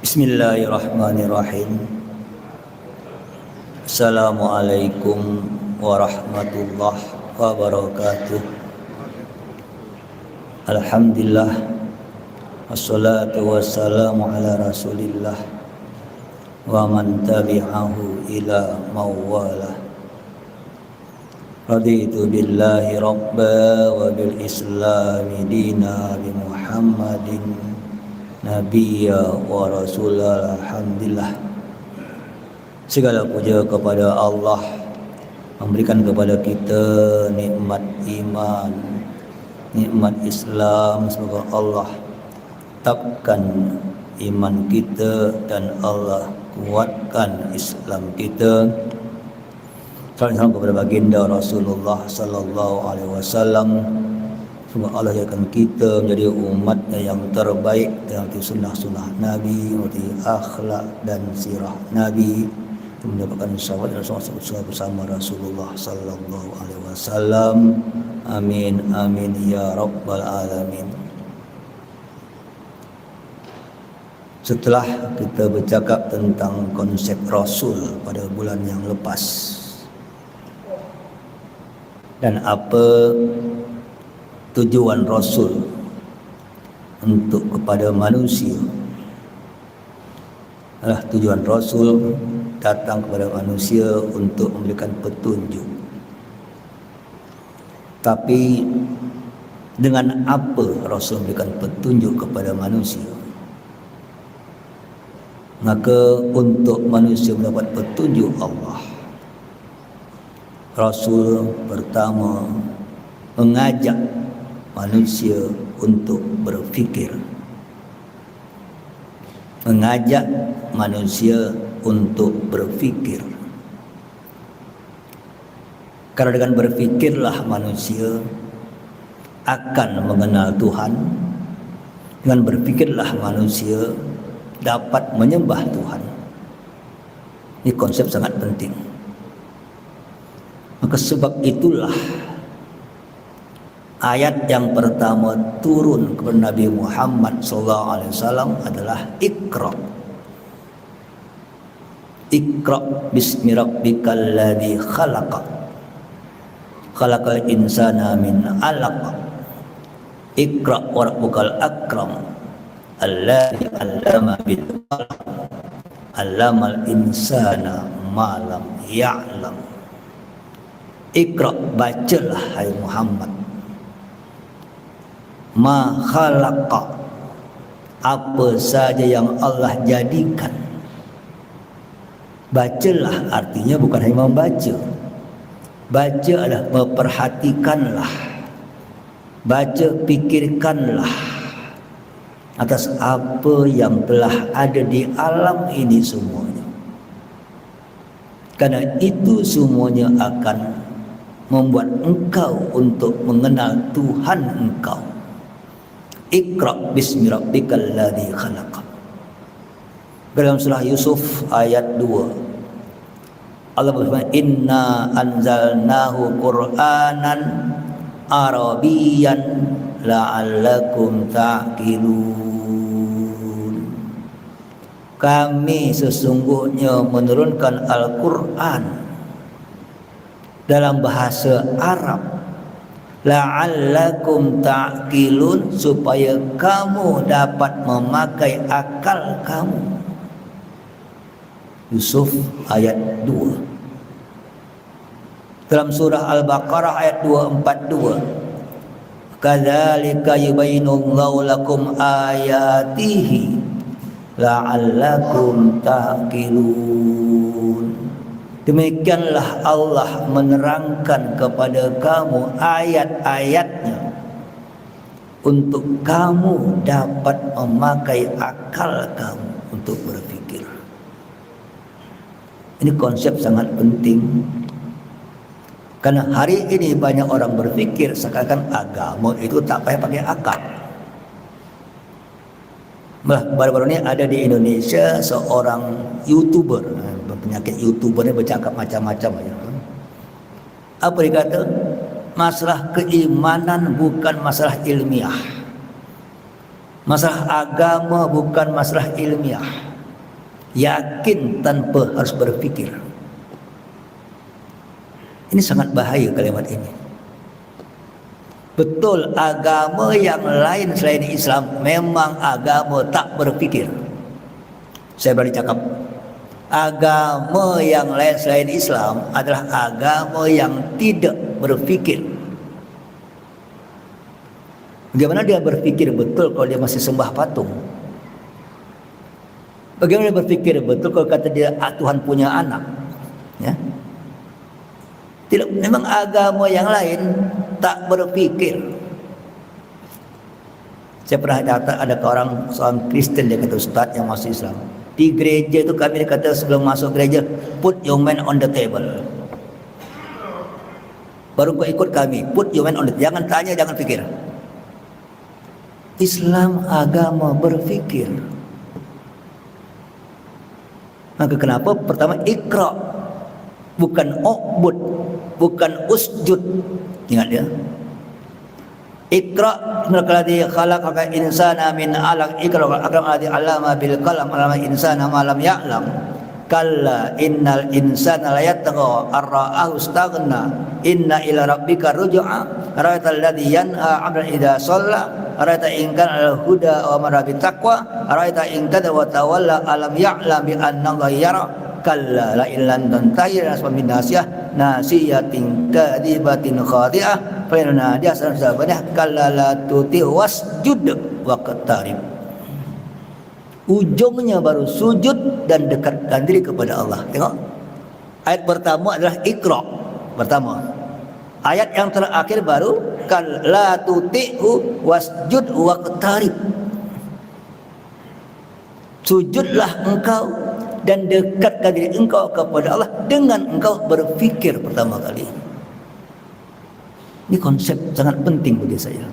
Bismillahirrahmanirrahim. Assalamualaikum warahmatullahi wabarakatuh. Alhamdulillah, wassalatu wassalamu ala rasulillah wa man tabi'ahu ila mawalah. Raditu billahi rabba wa bil islami dina bi Muhammadin nabiyya wa rasulah. Alhamdulillah, segala puja kepada Allah memberikan kepada kita nikmat iman, nikmat Islam. Semoga Allah tetapkan iman kita dan Allah kuatkan Islam kita. Salam kepada baginda Rasulullah sallallahu alaihi wasallam. Semoga Allah jadikan kita menjadi umatnya yang terbaik dalam sunnah-sunnah Nabi, mengerti akhlak dan sirah Nabi, mendapatkan syafaat dan sahabat bersama Rasulullah sallallahu alaihi wasallam. Amin amin ya rabbal alamin. Setelah kita bercakap tentang konsep Rasul pada bulan yang lepas dan apa tujuan Rasul untuk kepada manusia, adalah tujuan Rasul datang kepada manusia untuk memberikan petunjuk. Tapi dengan apa Rasul memberikan petunjuk kepada manusia? Maka untuk manusia mendapat petunjuk Allah, Rasul pertama mengajak manusia untuk berfikir, mengajak manusia untuk berfikir. Karena dengan berfikirlah manusia akan mengenal Tuhan. Dengan berfikirlah manusia dapat menyembah Tuhan. Ini konsep sangat penting. Maka sebab itulah ayat yang pertama turun kepada Nabi Muhammad SAW adalah Iqra. Iqra bismi rabbikal ladzi khalaq. Khalaqal insana min 'alaq. Iqra wa rabbukal akram. Alladzi 'allama bil qalam. 'Allamal insana ma lam ya'lam. Iqra, bacalah hai Muhammad. Ma khalaqa, apa saja yang Allah jadikan. Bacalah artinya bukan hanya membaca. Baca adalah memperhatikanlah. Baca, pikirkanlah atas apa yang telah ada di alam ini semuanya. Karena itu semuanya akan membuat engkau untuk mengenal Tuhan engkau. Iqra bismi rabbikal ladzi khalaq. Dalam surah Yusuf ayat 2, Allah berfirman, inna anzalnahu qur'anan arabiyyan la'allakum ta'qilun. Kami sesungguhnya menurunkan Al-Quran dalam bahasa Arab, la'allakum ta'qilun, supaya kamu dapat memakai akal kamu. Yusuf ayat 2. Dalam surah Al-Baqarah ayat 242, kadzalika yubayyinullahu lakum ayatihi la'allakum ta'qilun. Demikianlah Allah menerangkan kepada kamu ayat-ayatnya untuk kamu dapat memakai akal kamu untuk berpikir. Ini konsep sangat penting. Karena hari ini banyak orang berpikir seakan-akan agama itu tak payah pakai akal. Baru-baru ini ada di Indonesia seorang YouTuber, penyakit YouTuber ini bercakap macam-macam aja. Apa dia kata? Masalah keimanan bukan masalah ilmiah. Masalah agama bukan masalah ilmiah. yakin tanpa harus berfikir. Ini sangat bahaya kalimat ini. Betul, agama yang lain selain Islam memang agama tak berfikir. Saya berani cakap, agama yang lain selain Islam adalah agama yang tidak berfikir. Bagaimana dia berfikir betul kalau dia masih sembah patung? Bagaimana dia berfikir betul kalau kata dia Tuhan punya anak? Ya. Tidak, memang agama yang lain tak berfikir. Saya pernah datang ada orang seorang Kristen, dia kata, Ustaz yang masuk Islam, di gereja itu kami kata sebelum masuk gereja, put your man on the table. Baru kau ikut kami, put your man on the table. Jangan tanya, jangan fikir. Islam agama berfikir. Maka kenapa? Pertama, ikra, bukan u'bud, bukan usjud. Ingat ya. Ikra alladzi khalaqal insana min 'alaq. Ikra alladzi 'allama bil qalam 'allama insana ma lam ya'lam. Kalla innal insana la yatgha ar-ra'ahu istaghna. Inna ila rabbika ruj'a. Ara'aital ladzi yanha 'abdan idza shalla. Ara'aita in kana al-huda wa amara bit taqwa. Ara'aita in kadza wa tawalla alam ya'lam bi anna ghayyara. Kalla la illan tantahi rasman min nasiyah nasiyatin kadibatin khadi'ah fa inna dia sabana kalla la tuti wasjud waqtarib. Ujungnya baru sujud dan dekatkan diri kepada Allah. Tengok, ayat pertama adalah ikra pertama, ayat yang terakhir baru kalla tuti'u wasjud waqtarib. Sujudlah engkau dan dekatkan diri engkau kepada Allah dengan engkau berfikir pertama kali. Ini konsep sangat penting bagi saya.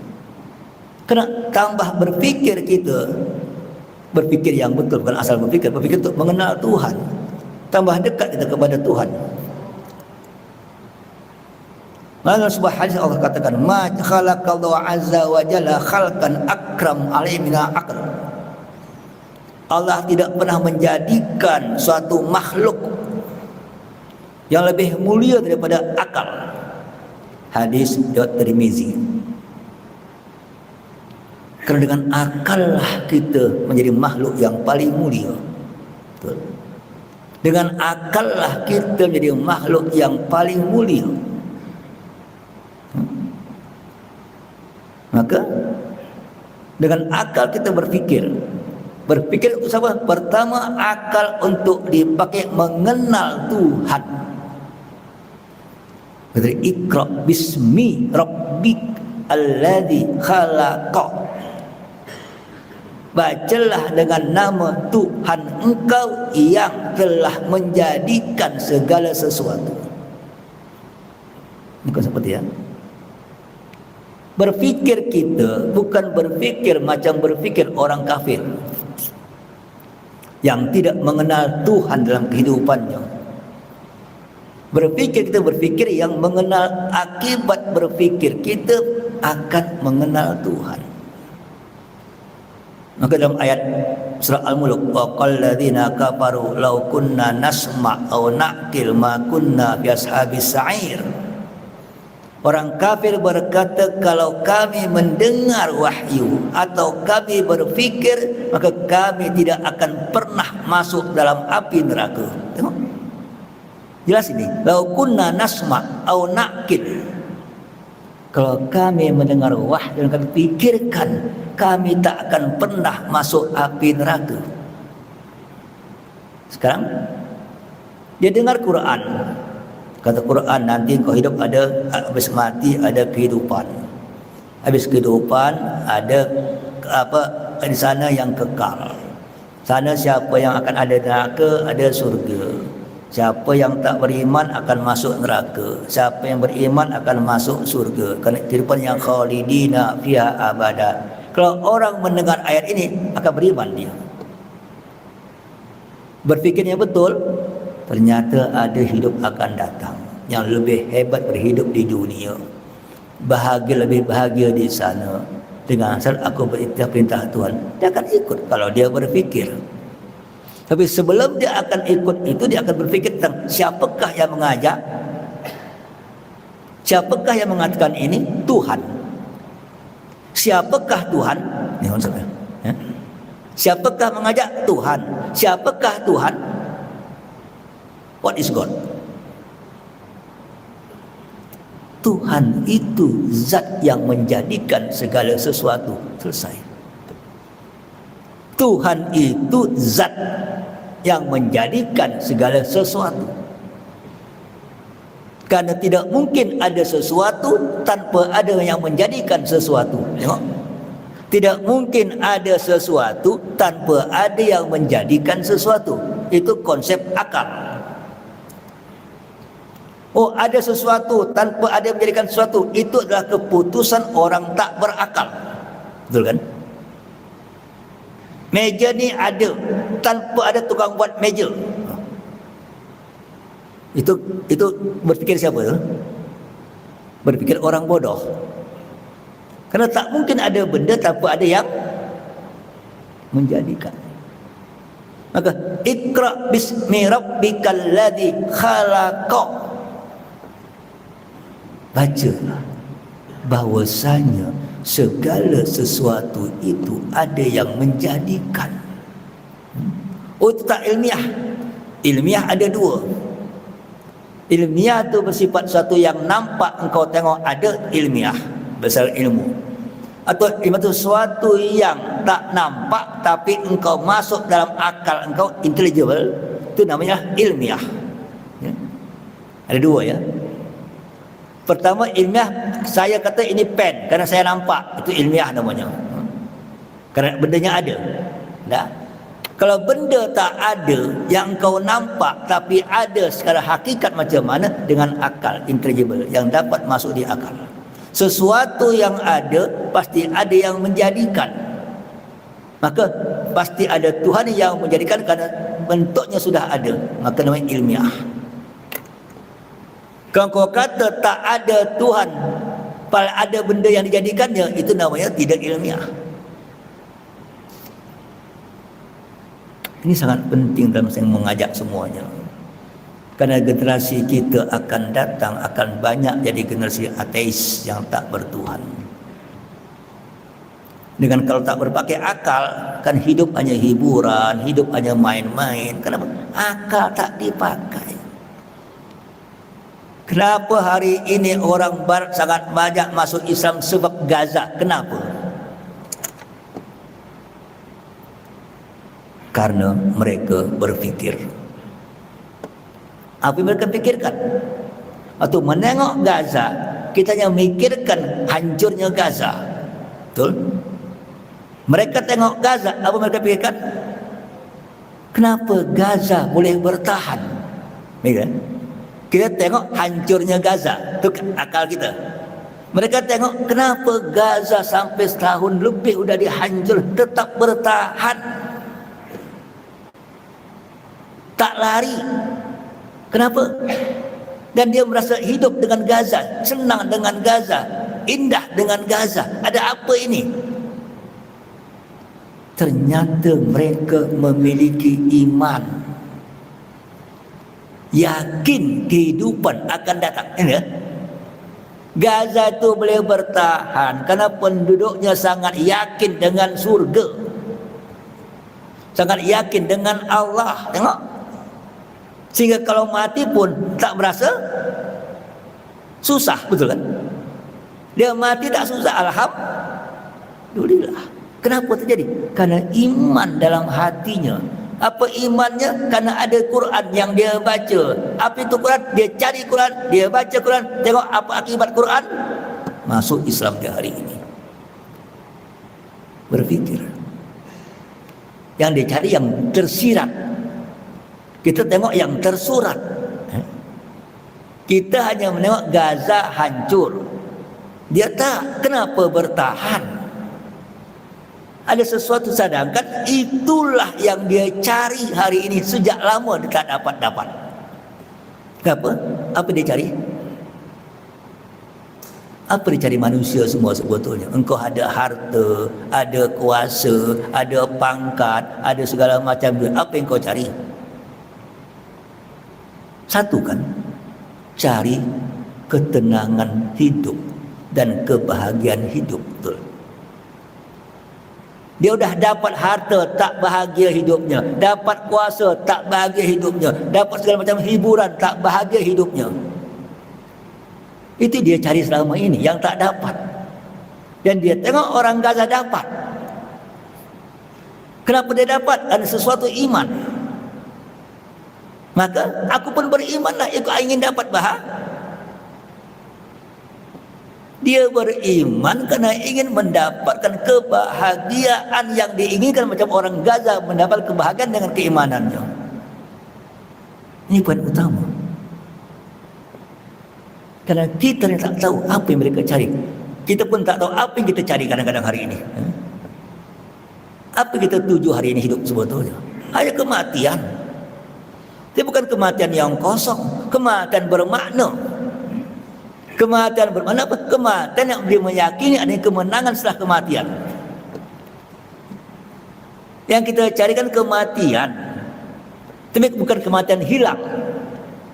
Karena tambah berfikir kita, berfikir yang betul, bukan asal berfikir, berfikir untuk mengenal Tuhan. Tambah dekat kita kepada Tuhan. Dalam sebuah hadis Allah katakan, "Ma khalaqallahu azza wa jalla khalqan akram alaihi min aql." Allah tidak pernah menjadikan suatu makhluk yang lebih mulia daripada akal. Hadis riwayat Tirmizi. Karena dengan akal lah kita menjadi makhluk yang paling mulia. Betul. Dengan akal lah kita menjadi makhluk yang paling mulia. Maka dengan akal kita berfikir. Berfikir untuk apa? Pertama, akal untuk dipakai mengenal Tuhan. Dari ikra bismi rabbik alladzi khalaqa. Bacalah dengan nama Tuhan engkau yang telah menjadikan segala sesuatu. Ini kan seperti ya. Berfikir kita bukan berfikir macam berfikir orang kafir yang tidak mengenal Tuhan dalam kehidupannya. Berfikir kita berfikir yang mengenal akibat berfikir kita akan mengenal Tuhan. Maka dalam ayat surah Al-Mulk, wa qalladzina kafaru law kunna nasma' aw na'qil ma kunna fi ashabis sa'ir. Orang kafir berkata, kalau kami mendengar wahyu atau kami berfikir, maka kami tidak akan pernah masuk dalam api neraka. Tengok, jelas ini. Lau kunna nasma' au na'qil. Kalau kami mendengar wahyu dan kami pikirkan, kami tak akan pernah masuk api neraka. Sekarang dia dengar Quran. Kata Quran, nanti kau hidup ada, habis mati ada kehidupan. Habis kehidupan ada apa di sana yang kekal. Sana siapa yang akan ada neraka, ada surga. Siapa yang tak beriman akan masuk neraka. Siapa yang beriman akan masuk surga. Kerana kehidupan yang khalidina fiha abada. Kalau orang mendengar ayat ini akan beriman dia. Berfikirnya betul, ternyata ada hidup akan datang yang lebih hebat berhidup di dunia. Bahagia, lebih bahagia di sana. Dengan asal aku berikrar perintah Tuhan, dia akan ikut kalau dia berfikir. Tapi sebelum dia akan ikut itu, dia akan berfikir tentang siapakah yang mengajak, siapakah yang mengatakan ini? Tuhan. Siapakah Tuhan? Ini konsepnya. Ya. Siapakah mengajak? Tuhan. Siapakah Tuhan? What is God? Tuhan itu zat yang menjadikan segala sesuatu. Selesai. Tuhan itu zat yang menjadikan segala sesuatu. Karena tidak mungkin ada sesuatu tanpa ada yang menjadikan sesuatu. Tengok. Tidak mungkin ada sesuatu tanpa ada yang menjadikan sesuatu. Itu konsep akal. Oh, ada sesuatu tanpa ada yang menjadikan sesuatu. Itu adalah keputusan orang tak berakal. Betul kan? Meja ni ada tanpa ada tukang buat meja. Itu berpikir siapa tu? Berpikir orang bodoh. Karena tak mungkin ada benda tanpa ada yang menjadikan. Maka Iqra bismi rabbikal ladzi khalaqa. Baca bahwasanya segala sesuatu itu ada yang menjadikan. Oh, itu tak ilmiah. Ilmiah ada dua. Ilmiah itu bersifat sesuatu yang nampak engkau tengok ada, ilmiah, besar ilmu. Atau ilmu itu sesuatu yang tak nampak tapi engkau masuk dalam akal engkau, intelligible, itu namanya ilmiah. Ya. Ada dua ya. Pertama ilmiah, saya kata ini pen karena saya nampak, itu ilmiah namanya. Karena bendanya ada. Tak? Kalau benda tak ada yang kau nampak tapi ada secara hakikat macam mana, dengan akal, intelligible, yang dapat masuk di akal. Sesuatu yang ada pasti ada yang menjadikan. Maka pasti ada Tuhan yang menjadikan karena bentuknya sudah ada. Maka namanya ilmiah. Kalau kau kata tak ada Tuhan, padahal ada benda yang dijadikannya, itu namanya tidak ilmiah. Ini sangat penting dalam saya mengajak semuanya. Karena generasi kita akan datang, akan banyak jadi generasi ateis yang tak bertuhan. Dengan kalau tak berpakai akal, kan hidup hanya hiburan, hidup hanya main-main. Kenapa? Akal tak dipakai. Kenapa hari ini orang Barat sangat banyak masuk Islam? Sebab Gaza. Kenapa? Karena mereka berfikir. Apa yang mereka pikirkan? Waktu menengok Gaza, kita hanya memikirkan hancurnya Gaza. Betul? Mereka tengok Gaza, apa mereka pikirkan? Kenapa Gaza boleh bertahan? Kita tengok hancurnya Gaza, itu akal kita. Mereka tengok kenapa Gaza sampai setahun lebih sudah dihancur tetap bertahan, tak lari. Kenapa? Dan dia merasa hidup dengan Gaza, senang dengan Gaza, indah dengan Gaza. Ada apa ini? Ternyata mereka memiliki iman, yakin kehidupan akan datang. Ini ya? Gaza itu boleh bertahan karena penduduknya sangat yakin dengan surga, sangat yakin dengan Allah. Tengok, sehingga kalau mati pun tak merasa susah, betul kan? Dia mati tak susah, alhamdulillah. Kenapa terjadi? Karena iman dalam hatinya. Apa imannya? Karena ada Quran yang dia baca. Apa itu Quran? Dia cari Quran, dia baca Quran. Tengok apa akibat Quran? Masuk Islam di hari ini. Berpikir. Yang dia cari yang tersirat. Kita tengok yang tersurat. Kita hanya menengok Gaza hancur. Dia tak kenapa bertahan. Ada sesuatu, sedangkan itulah yang dia cari hari ini. Sejak lama dia tak dapat. Kenapa? Apa dia cari? Apa dicari manusia semua sebetulnya? Engkau ada harta, ada kuasa, ada pangkat, ada segala macam duit. Apa yang kau cari? Satu kan, cari ketenangan hidup dan kebahagiaan hidup. Betul. Dia udah dapat harta, tak bahagia hidupnya. Dapat kuasa, tak bahagia hidupnya. Dapat segala macam hiburan, tak bahagia hidupnya. Itu dia cari selama ini, yang tak dapat. Dan dia tengok orang Gaza dapat. Kenapa dia dapat? Ada sesuatu iman. Maka aku pun berimanlah, aku ingin dapat bahagia. Dia beriman kerana ingin mendapatkan kebahagiaan yang diinginkan, macam orang Gaza mendapat kebahagiaan dengan keimanannya. Ini poin utama. Kerana kita tak tahu apa yang mereka cari. Kita pun tak tahu apa yang kita cari kadang-kadang hari ini. Apa kita tuju hari ini hidup sebetulnya? Hanya kematian. Tapi bukan kematian yang kosong, kematian bermakna. Kematian bermakna apa? Kematian yang dia meyakini adanya kemenangan setelah kematian. Yang kita carikan kematian, tapi bukan kematian hilang.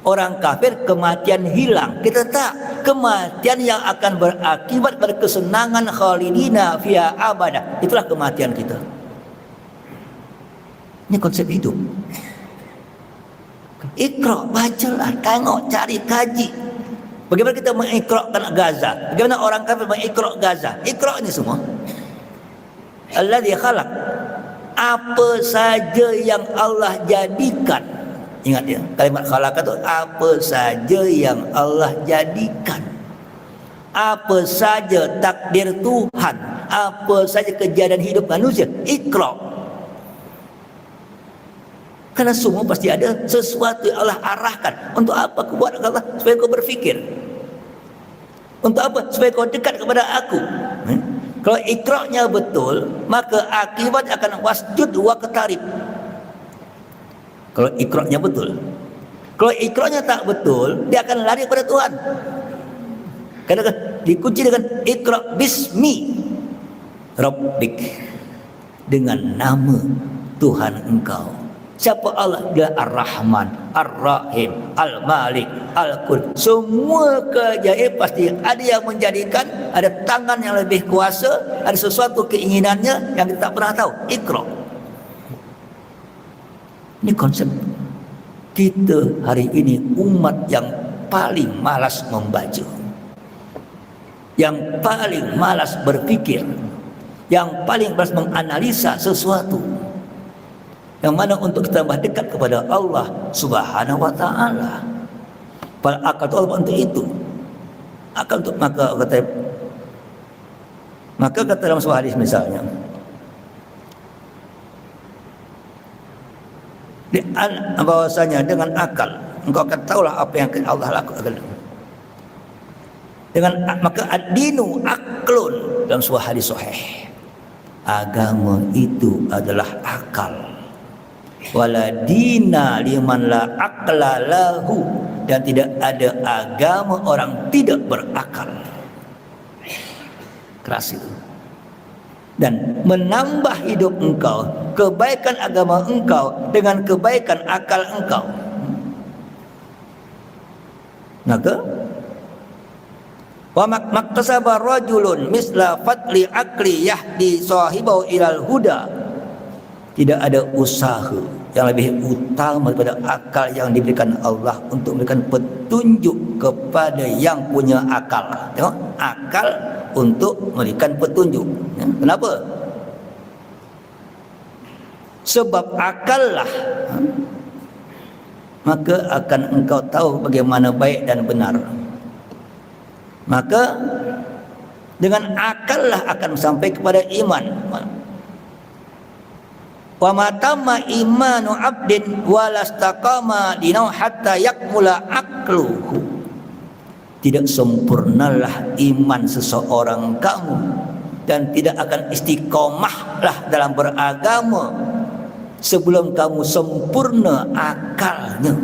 Orang kafir kematian hilang. Kita tak, kematian yang akan berakibat pada kesenangan khalidina fiha abada. Itulah kematian kita. Ini konsep hidup. Iqra, bacalah, tengok, cari, kaji. Bagaimana kita mengiqra'kan Gaza? Bagaimana orang kafir mengiqra' Gaza? Iqra' ini semua. Alladzi khalaq. Apa saja yang Allah jadikan. Ingat ya, kalimat khalaq itu apa saja yang Allah jadikan. Apa saja takdir Tuhan, apa saja kejadian hidup manusia, Iqra'. Karena semua pasti ada sesuatu yang Allah arahkan. Untuk apa kau buat Allah? Supaya kau berfikir. Untuk apa? Supaya kau dekat kepada aku. Kalau ikra'nya betul, maka akibat akan wasjud wa qatarib. Kalau ikra'nya betul. Kalau ikra'nya tak betul, dia akan lari kepada Tuhan. Karena dikunci dengan Iqra' bismi Rabbik, dengan nama Tuhan engkau. Siapa Allah? Dia Ar-Rahman, Ar-Rahim, Al-Malik, Al-Qul. Semua kejayaan pasti ada yang menjadikan, ada tangan yang lebih kuasa, ada sesuatu keinginannya yang kita tak pernah tahu. Iqra'. Ini konsep kita hari ini, umat yang paling malas membaca, yang paling malas berfikir, yang paling malas menganalisa sesuatu, yang mana untuk kita tambah dekat kepada Allah Subhanahu wa taala. Pada akal Allah untuk itu. Akal untuk maka kata dalam sebuah hadis misalnya, bahwasanya dengan akal engkau akan tahulah apa yang Allah lakukan. Dengan maka ad-dinu aklun, dalam sebuah hadis sahih, agama itu adalah akal. Wala dina liman la aqla lahu, dan tidak ada agama orang tidak berakal. Keras itu. Dan menambah hidup engkau, kebaikan agama engkau dengan kebaikan akal engkau. Maka wa maktasaba rajulun misla fadli akli yahdi sahibahu ilal huda. Tidak ada usaha yang lebih utama daripada akal yang diberikan Allah untuk memberikan petunjuk kepada yang punya akal. Tengok, akal untuk memberikan petunjuk. Kenapa? Sebab akal lah, maka akan engkau tahu bagaimana baik dan benar. Maka dengan akal lah akan sampai kepada iman. Wa matamma imanu abdin walastaqama dinau hatta yakmula aqluhu. Tidak sempurnalah iman seseorang kamu, dan tidak akan istiqomahlah dalam beragama sebelum kamu sempurna akalnya.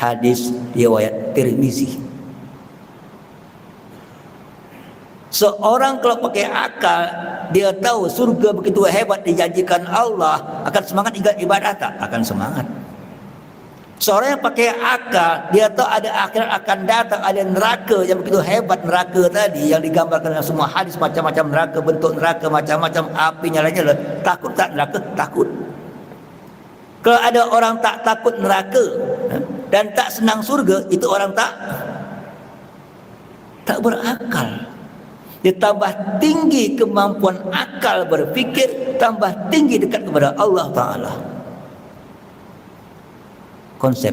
Hadis riwayat Tirmizi. Seorang kalau pakai akal, dia tahu surga begitu hebat dijanjikan Allah, akan semangat ibadah tak? Akan semangat. Seorang yang pakai akal, dia tahu ada akhirat akan datang, ada neraka yang begitu hebat, neraka tadi yang digambarkan dalam semua hadis, macam-macam neraka, bentuk neraka macam-macam, apinya lainnya. Takut tak neraka? Takut. Kalau ada orang tak takut neraka dan tak senang surga, itu orang tak berakal. Dia tambah tinggi kemampuan akal berfikir, tambah tinggi dekat kepada Allah Ta'ala. Konsep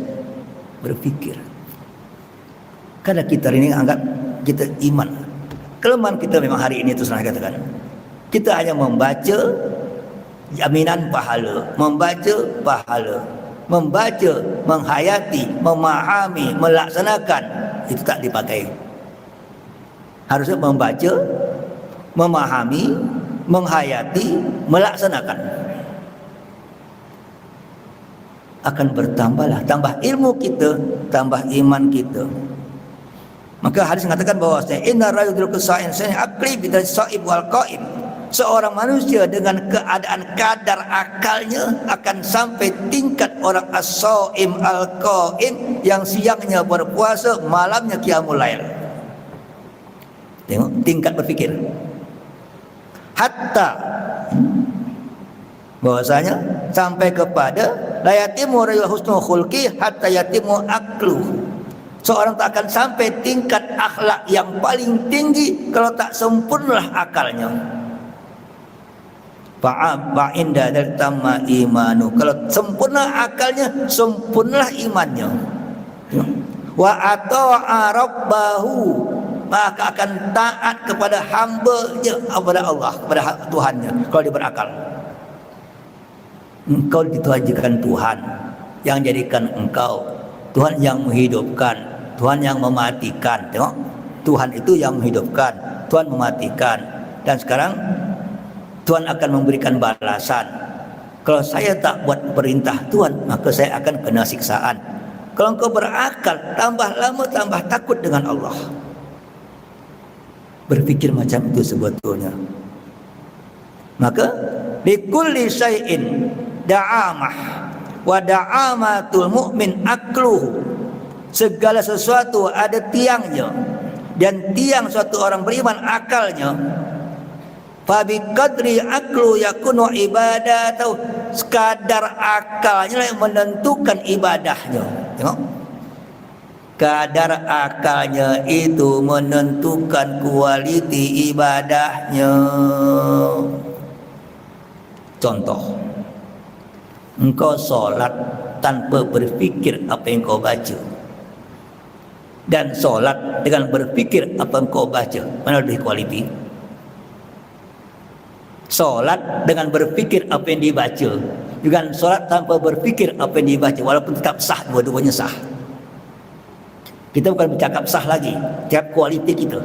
berfikir. Karena kita ini anggap kita iman. Kelemahan kita memang hari ini itu saya katakan, kita hanya membaca jaminan pahala, membaca, menghayati, memahami, melaksanakan, itu tak dipakai. Harusnya membaca, memahami, menghayati, melaksanakan. Akan bertambahlah, tambah ilmu kita, tambah iman kita. Maka hadis mengatakan bahwasanya inna rajul qasa'in aqli bi sa'ib wal qa'im. Seorang manusia dengan keadaan kadar akalnya akan sampai tingkat orang as-sa'im al-qa'im, yang siangnya berpuasa, malamnya qiyamul lail. Tengok tingkat berfikir. Hatta bahwasanya sampai kepada la yatimu rayul husnul khulqi hatta yatimu aqlu. Seorang tak akan sampai tingkat akhlak yang paling tinggi kalau tak sempurnalah akalnya. Fa'inda dal tamma imanu. Kalau sempurna akalnya, sempurnalah imannya. Wa ata'a rabbahu, maka akan taat kepada hamba-Nya, kepada Allah, kepada Tuhannya. Kalau dia berakal, engkau ditujukan Tuhan yang jadikan engkau, Tuhan yang menghidupkan, Tuhan yang mematikan. Tengok, Tuhan itu yang menghidupkan, Tuhan mematikan. Dan sekarang Tuhan akan memberikan balasan. Kalau saya tak buat perintah Tuhan, maka saya akan kena siksaan. Kalau engkau berakal, tambah lama tambah takut dengan Allah. Berfikir macam itu sebetulnya. Maka likulli syai'in da'amah wa da'amatul mu'min akluhu. Segala sesuatu ada tiangnya, dan tiang suatu orang beriman akalnya. Fa bi qadri aklu yakunu ibadatu. Sekadar akalnya yang menentukan ibadahnya. Tengok, kadar akalnya itu menentukan kualiti ibadahnya. Contoh, engkau solat tanpa berfikir apa yang kau baca, dan solat dengan berfikir apa yang kau baca, mana lebih kualiti? Solat dengan berfikir apa yang dibaca, dengan solat tanpa berfikir apa yang dibaca, walaupun tetap sah, dua-duanya sah. Kita bukan bercakap sah lagi, cakap kualiti kita.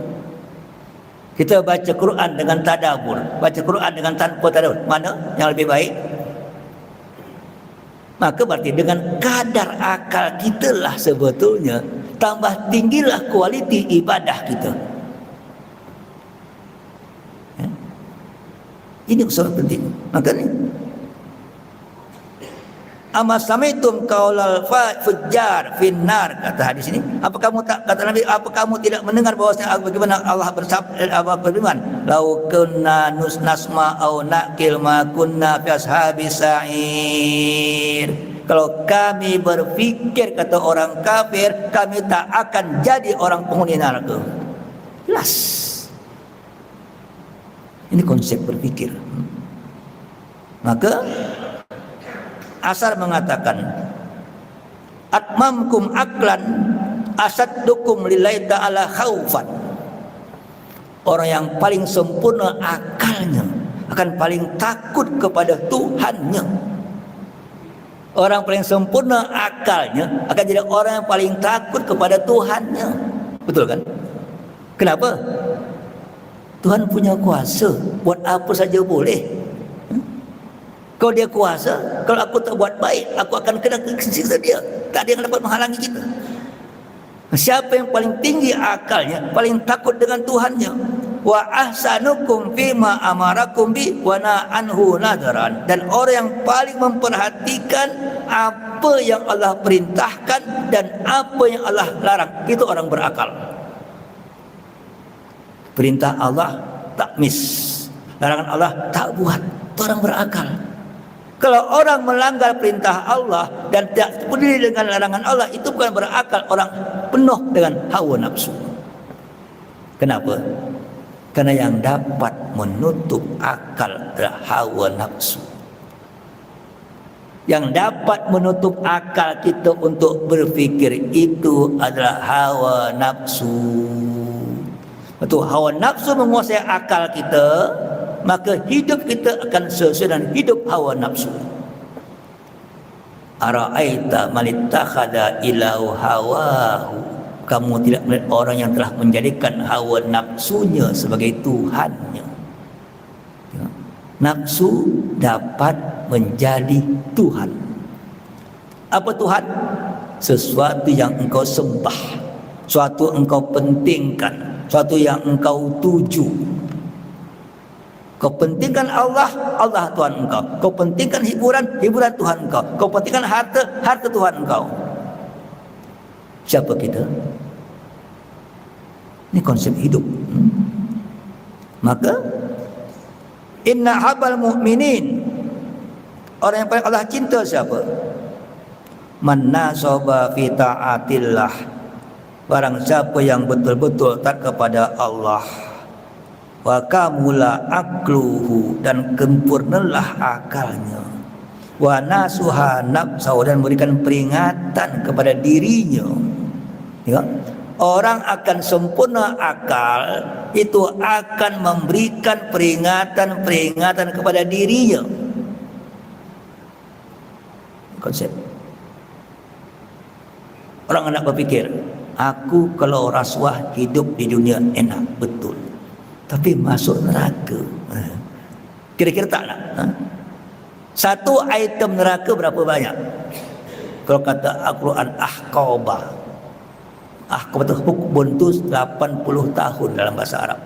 Kita baca Quran dengan tadabbur, baca Quran dengan tanpa tadabbur, mana yang lebih baik? Maka berarti dengan kadar akal kita lah sebetulnya tambah tinggilah kualiti ibadah kita. Ya? Ini sangat penting. Makanya Ama sami'tum qaulal fujjar finnar, kata hadis ini. Apa kamu tak, kata Nabi, apa kamu tidak mendengar bahwasanya bagaimana Allah bersabda, berfirman, "Lau kunna nasma au naqil ma kunna fi ashabis sa'ir." Kalau kami berfikir, kata orang kafir, kami tak akan jadi orang penghuni neraka. Jelas. Ini konsep berfikir. Maka Asar mengatakan, atmamkum aklan asaddukum lillahi ta'ala khaufan. Orang yang paling sempurna akalnya akan paling takut kepada Tuhannya. Orang paling sempurna akalnya akan jadi orang yang paling takut kepada Tuhannya. Betul kan? Kenapa? Tuhan punya kuasa, buat apa saja boleh. Kalau dia kuasa, kalau aku tak buat baik, aku akan kena siksa dia. Tak ada yang dapat menghalangi kita. Siapa yang paling tinggi akalnya, paling takut dengan Tuhannya, wa ahsanukum fima amarakum bi wa na'anhu nadaran. Dan orang yang paling memperhatikan apa yang Allah perintahkan dan apa yang Allah larang, itu orang berakal. Perintah Allah tak miss, larangan Allah tak buat, itu orang berakal. Kalau orang melanggar perintah Allah dan tidak peduli dengan larangan Allah, itu bukan berakal, orang penuh dengan hawa nafsu. Kenapa? Karena yang dapat menutup akal adalah hawa nafsu. Yang dapat menutup akal kita untuk berfikir itu adalah hawa nafsu. Betul, hawa nafsu menguasai akal kita, maka hidup kita akan sesuai dengan hidup hawa nafsu. Ara'aita man ittakhadha ilahu hawahu. Kamu tidak melihat orang yang telah menjadikan hawa nafsunya sebagai Tuhannya. Ya. Nafsu dapat menjadi Tuhan. Apa Tuhan? Sesuatu yang engkau sembah, suatu engkau pentingkan, suatu yang engkau tuju. Kau pentingkan Allah, Allah Tuhan engkau. Kau pentingkan hiburan, hiburan Tuhan engkau. Kau pentingkan harta, harta Tuhan engkau. Siapa kita? Ini konsep hidup. Maka inna habal mu'minin, orang yang paling Allah cinta siapa? Man nasaba fi ta'atillah, barang siapa yang betul-betul taat kepada Allah, wa kamula akluhu, dan sempurnalah akalnya, wa nasuha nafsahu, dan memberikan peringatan kepada dirinya. Ya, orang akan sempurna akal itu akan memberikan peringatan-peringatan kepada dirinya. Konsep. Orang hendak berpikir, aku kalau rasuah hidup di dunia enak, betul, tapi masuk neraka, kira-kira tak nak? Satu item neraka berapa banyak? Kalau kata Al-Quran, ahqabah. Ahqabah itu hukbun itu 80 tahun dalam bahasa Arab.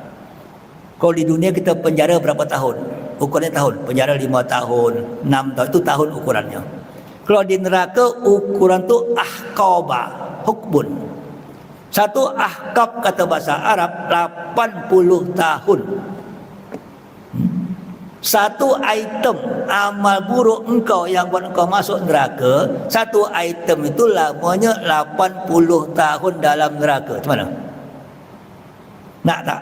Kalau di dunia kita penjara berapa tahun? Ukurannya tahun. Penjara 5 tahun, 6 tahun, itu tahun ukurannya. Kalau di neraka ukuran itu ahqabah, hukbun. Satu ahqab kata bahasa Arab 80 tahun. Satu item amal buruk engkau yang buat engkau masuk neraka, satu item itu lamanya 80 tahun dalam neraka. Macam mana? Nak tak?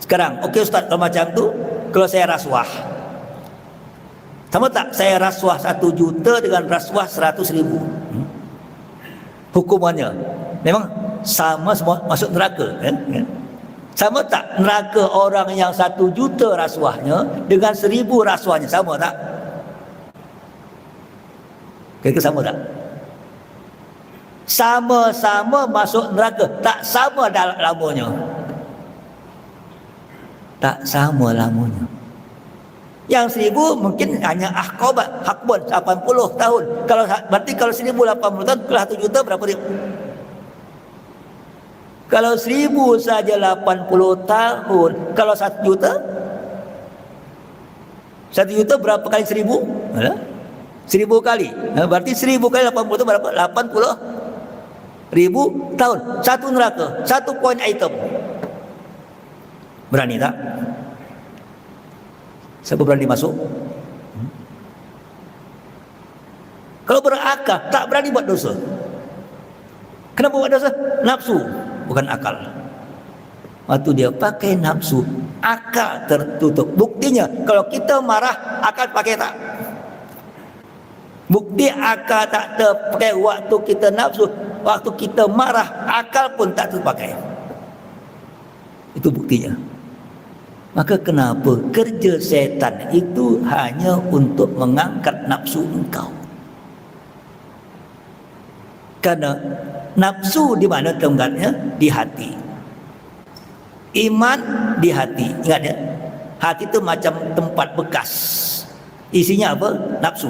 Sekarang, okey Ustaz, kalau macam tu, kalau saya rasuah, sama tak saya rasuah 1 juta dengan rasuah 100.000? Hukumannya memang sama, semua masuk neraka, kan? Sama tak neraka orang yang 1 juta rasuahnya dengan 1000 rasuahnya, sama tak? Kira-kira sama tak? Sama-sama masuk neraka, tak sama dalam lamanya. Tak sama lamanya. Yang 1000 mungkin hanya ahqabah, hakbun 80 tahun. Kalau berarti kalau 1080 tahun, kalau 1 juta berapa dia? Kalau 1000 saja 80 tahun, kalau 1 juta? 1 juta berapa kali 1000? 1000 kali. Berarti 1000 kali 80 itu berapa? 80.000 tahun. Satu neraka, satu poin item. Berani tak? Siapa berani masuk? Kalau berakal, tak berani buat dosa. Kenapa buat dosa? Nafsu, bukan akal. Waktu dia pakai nafsu, akal tertutup. Buktinya, kalau kita marah, akal pakai tak? Bukti akal tak terpakai waktu kita nafsu. Waktu kita marah, akal pun tak terpakai. Itu buktinya. Maka kenapa kerja setan itu hanya untuk mengangkat nafsu engkau? Karena nafsu di mana tempatnya? Di hati. Iman di hati. Ingat ya, hati itu macam tempat bekas. Isinya apa? Nafsu.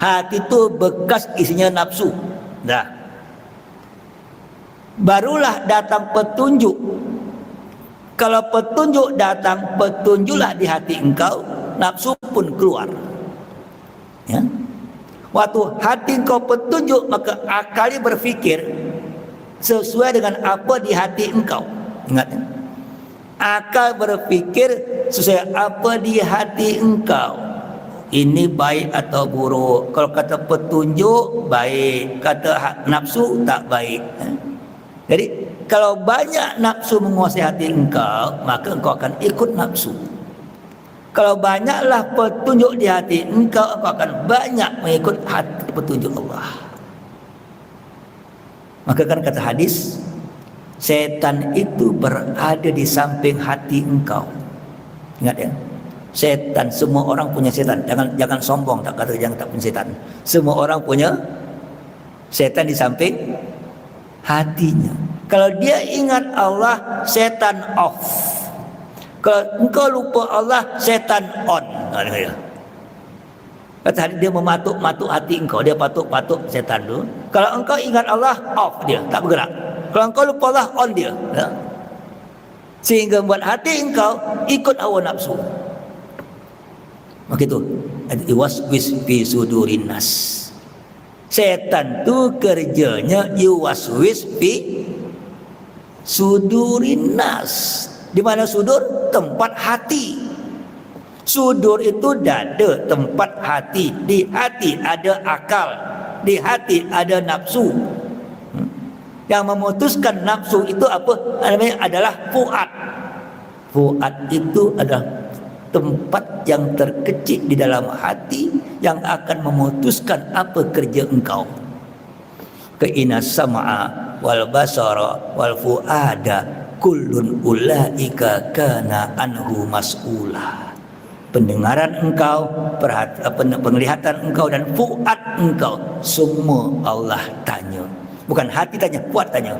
Hati itu bekas, isinya nafsu. Dah. barulah datang petunjuk. Kalau petunjuk datang, petunjuklah di hati engkau, nafsu pun keluar. Ya. Waktu hati engkau petunjuk, maka akal berfikir sesuai dengan apa di hati engkau. Ingat ya? Akal berfikir sesuai apa di hati engkau. Ini baik atau buruk. Kalau kata petunjuk baik, kata nafsu tak baik. Jadi kalau banyak nafsu menguasai hati engkau, maka engkau akan ikut nafsu. Kalau banyaklah petunjuk di hati engkau, engkau akan banyak mengikut hati petunjuk Allah. Maka kan kata hadis, setan itu berada di samping hati engkau. Ingat ya, setan, semua orang punya setan. Jangan sombong, tak kata jangan tak punya setan. Semua orang punya setan di samping hatinya. Kalau dia ingat Allah, setan off. Kalau engkau lupa Allah, setan on. Kata hadis, dia mematuk-matuk hati engkau, dia patuk-patuk setan dulu. Kalau engkau ingat Allah, off dia, tak bergerak. Kalau engkau lupa Allah, on dia. Ya. Sehingga buat hati engkau ikut hawa nafsu. Maka itu yuwaswis fi sudurin nas. Setan tu kerjanya yuwaswis fi sudurin nas. Di mana sudur? Tempat hati. Sudur itu dada, tempat hati. Di hati ada akal, di hati ada nafsu. Yang memutuskan nafsu itu apa? Namanya adalah fuad. Fuad itu adalah tempat yang terkecil di dalam hati yang akan memutuskan apa kerja engkau. Inna sam'a wal basara wal fuada kullun ulaika kana anhu mas'ula. Pendengaran engkau, penglihatan engkau dan fuad engkau, semua Allah tanya. Bukan hati tanya, fuad tanya.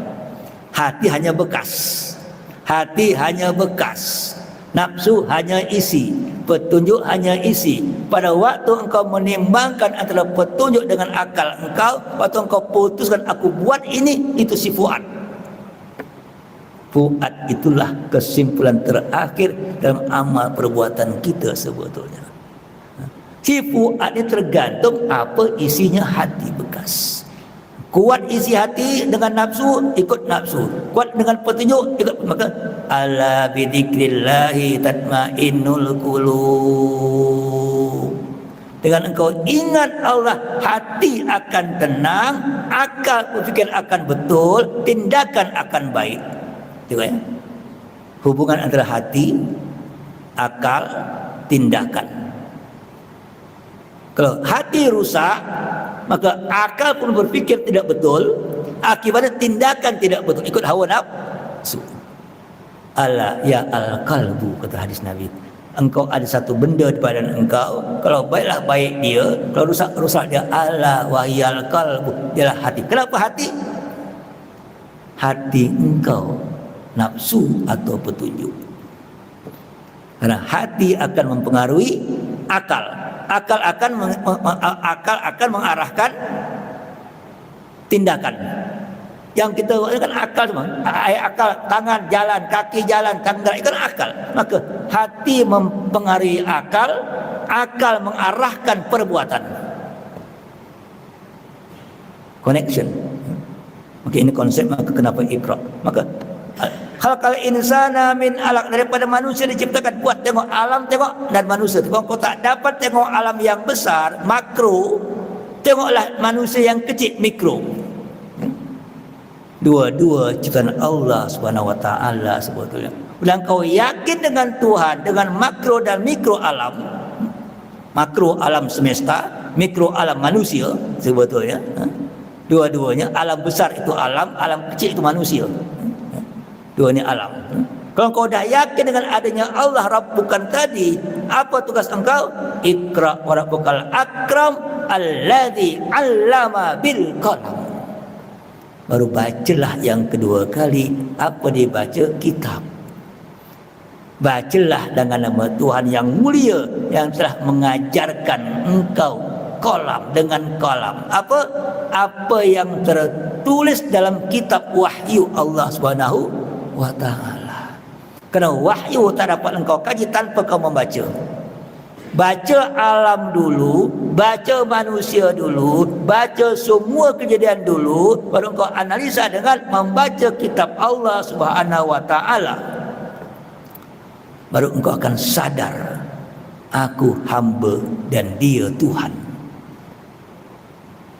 Hati hanya bekas. Hati hanya bekas. Nafsu hanya isi, petunjuk hanya isi. Pada waktu engkau menimbangkan antara petunjuk dengan akal engkau, waktu engkau putuskan aku buat ini, itu si fuad. Fuad itulah kesimpulan terakhir dalam amal perbuatan kita sebetulnya. Si fuad ini tergantung apa isinya hati bekas. Kuat isi hati dengan nafsu, ikut nafsu. Kuat dengan petunjuk, ikut. Maka ala bidzikrillahi tatmainnul qulub. Dengan engkau ingat Allah, hati akan tenang, akal berfikir akan betul, tindakan akan baik. Tengok ya. Hubungan antara hati, akal, tindakan. Kalau hati rusak, maka akal pun berfikir tidak betul, akibatnya tindakan tidak betul, ikut hawa nafsu. Ala ya al-qalbu, kata hadis Nabi. Engkau ada satu benda di badan engkau, kalau baiklah baik dia, kalau rusak dia. Ala wa yal qalbu, ialah hati. Kenapa hati? Hati engkau nafsu atau petunjuk. Karena hati akan mempengaruhi akal. Akal akan mengarahkan tindakan. Yang kita buat kan akal semua. Akal, tangan jalan, kaki jalan, tangan itu kan akal. Maka hati mempengaruhi akal, akal mengarahkan perbuatan. Connection. Maka ini konsep, maka kenapa Iqra? Maka khalaqal insana min alaq, daripada manusia diciptakan. Buat tengok alam, tengok dan manusia. Kalau kau tak dapat tengok alam yang besar, makro, tengoklah manusia yang kecil, mikro. Dua-dua ciptaan Allah Subhanahu wa taala sebetulnya. Bila kau yakin dengan Tuhan, dengan makro dan mikro alam, makro alam semesta, mikro alam manusia sebetulnya. Dua-duanya, alam besar itu alam, alam kecil itu manusia. Duanya alam. Kalau kau dah yakin dengan adanya Allah Rabbukan tadi, apa tugas engkau? Iqra wa rabbukal akram alladzi 'allama bil qalam. Baru bacalah yang kedua kali. Apa dibaca? Kitab. Bacalah dengan nama Tuhan yang mulia, yang telah mengajarkan engkau qalam, dengan qalam. Apa yang tertulis dalam kitab wahyu Allah Subhanahu wa taala. Karena wahyu tak dapat engkau kaji tanpa kau membaca. Baca alam dulu, baca manusia dulu, baca semua kejadian dulu, baru engkau analisa dengan membaca kitab Allah Subhanahu wa taala. Baru engkau akan sadar, aku hamba dan dia Tuhan.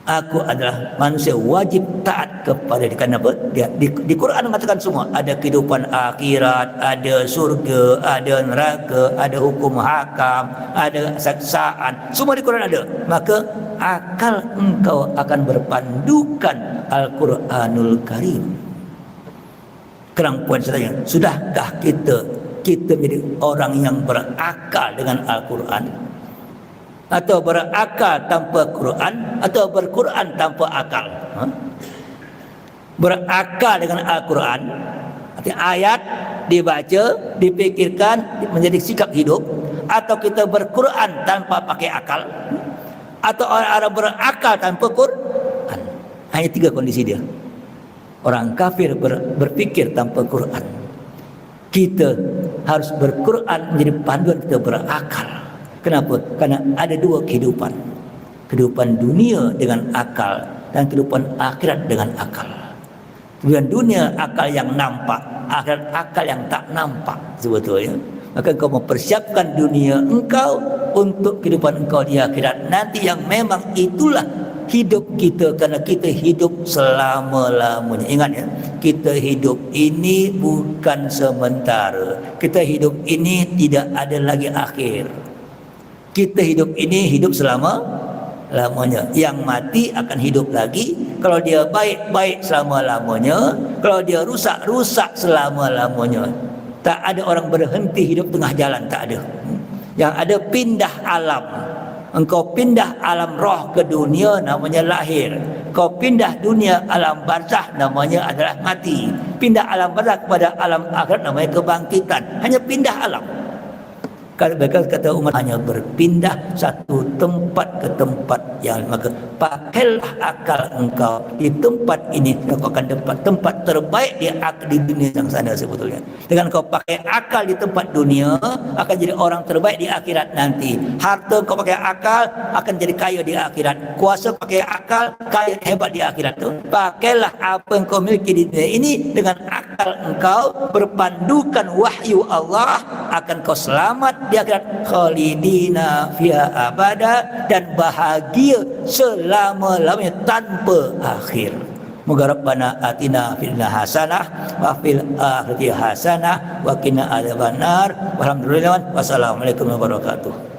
Aku adalah manusia wajib taat kepada dia. Kenapa? Di Quran mengatakan semua. Ada kehidupan akhirat, ada surga, ada neraka, ada hukum hakam, ada saksaan. Semua di Quran ada. Maka akal engkau akan berpandukan Al-Quranul Karim. Kerang poin saya tanya, sudahkah kita menjadi orang yang berakal dengan Al-Quran? Atau berakal tanpa Quran, atau berquran tanpa akal? Berakal dengan Al-Quran, artinya ayat dibaca, dipikirkan menjadi sikap hidup, atau kita berquran tanpa pakai akal, atau orang berakal tanpa Quran. Hanya 3 kondisi dia. Orang kafir berpikir tanpa Quran. Kita harus berquran menjadi panduan kita berakal. Kenapa? Karena ada 2 kehidupan. Kehidupan dunia dengan akal dan kehidupan akhirat dengan akal. Kehidupan dunia akal yang nampak, akhirat akal yang tak nampak sebetulnya. Maka engkau mempersiapkan dunia engkau untuk kehidupan engkau di akhirat nanti, yang memang itulah hidup kita, karena kita hidup selama-lamanya. Ingat ya, kita hidup ini bukan sementara. Kita hidup ini tidak ada lagi akhir. Kita hidup ini hidup selama-lamanya. Yang mati akan hidup lagi. Kalau dia baik-baik selama-lamanya, kalau dia rusak-rusak selama-lamanya. Tak ada orang berhenti hidup tengah jalan, tak ada. Yang ada pindah alam. Engkau pindah alam roh ke dunia, namanya lahir. Kau pindah dunia alam barzah, namanya adalah mati. Pindah alam barzah kepada alam akhirat, namanya kebangkitan. Hanya pindah alam. Kalau mereka kata umat hanya berpindah satu tempat ke tempat yang, maka pakailah akal engkau di tempat ini, engkau akan dapat tempat terbaik di dunia yang sana sebetulnya. Dengan kau pakai akal di tempat dunia, akan jadi orang terbaik di akhirat nanti. Harta kau pakai akal, akan jadi kaya di akhirat. Kuasa pakai akal, kaya hebat di akhirat tu. Pakailah apa yang kau miliki di dunia ini dengan akal engkau, berpandukan wahyu Allah, akan kau selamat di akhirat, khalidina fiha abada, dan bahagia selama-lamanya tanpa akhir. Moga Rabbana atina fid dunya hasanah wa fil akhirati hasanah wa qina adzabannar. Walhamdulillah, wassalamualaikum warahmatullahi wabarakatuh.